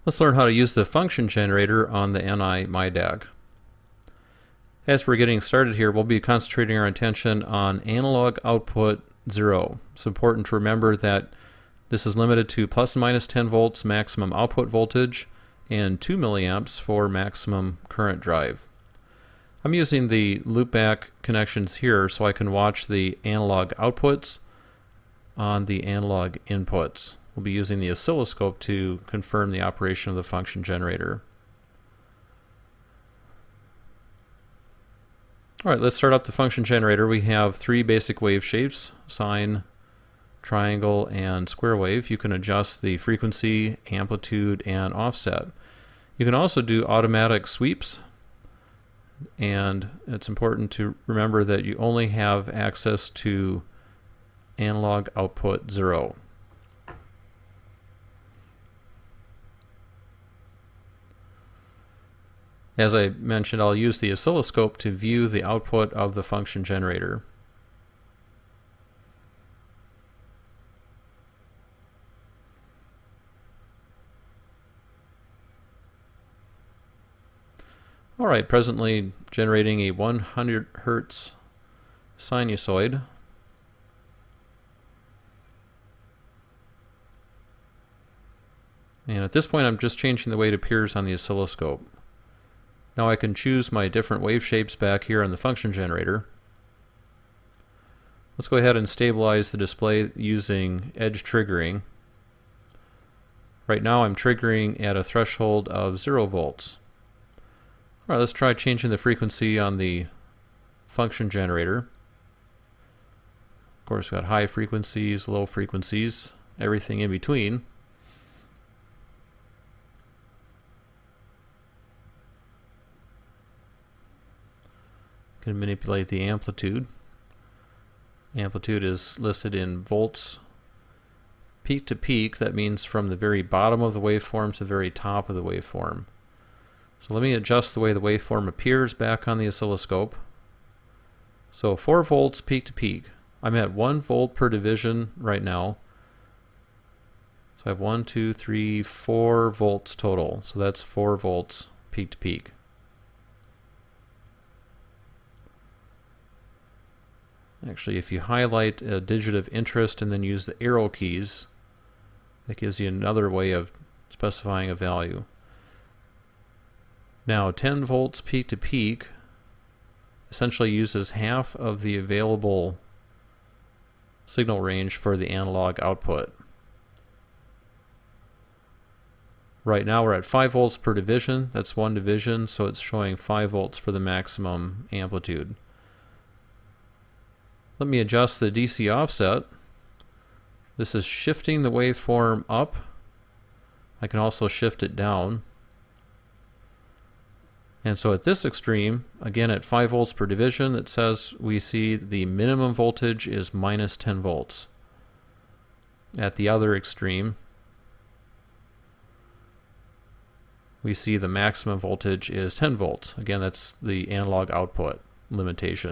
Let's learn how to use the function generator on the NI MyDAG. As we're getting started here, we'll be concentrating our attention on analog output 0. It's important to remember that this is limited to plus and minus 10 volts maximum output voltage and 2 milliamps for maximum current drive. I'm using the loopback connections here so I can watch the analog outputs on the analog inputs. We'll be using the oscilloscope to confirm the operation of the function generator. All right, let's start up the function generator. We have three basic wave shapes: sine, triangle, and square wave. You can adjust the frequency, amplitude, and offset. You can also do automatic sweeps, and it's important to remember that you only have access to analog output 0. As I mentioned, I'll use the oscilloscope to view the output of the function generator. All right, presently generating a 100 Hertz sinusoid. And at this point, I'm just changing the way it appears on the oscilloscope. Now I can choose my different wave shapes back here on the function generator. Let's go ahead and stabilize the display using edge triggering. Right now I'm triggering at a threshold of 0 volts. All right, let's try changing the frequency on the function generator. Of course, we've got high frequencies, low frequencies, everything in between. Can manipulate the amplitude. Amplitude is listed in volts. Peak to peak, that means from the very bottom of the waveform to the very top of the waveform. So let me adjust the way the waveform appears back on the oscilloscope. So 4 volts peak to peak. I'm at 1 volt per division right now. So I have 1, 2, 3, 4 volts total. So that's 4 volts peak to peak. Actually, if you highlight a digit of interest and then use the arrow keys, that gives you another way of specifying a value. Now, 10 volts peak to peak essentially uses half of the available signal range for the analog output. Right now we're at 5 volts per division. That's one division, so it's showing 5 volts for the maximum amplitude. Let me adjust the DC offset. This is shifting the waveform up. I can also shift it down. And so at this extreme, again at 5 volts per division, it says we see the minimum voltage is minus 10 volts. At the other extreme, we see the maximum voltage is 10 volts. Again, that's the analog output limitation.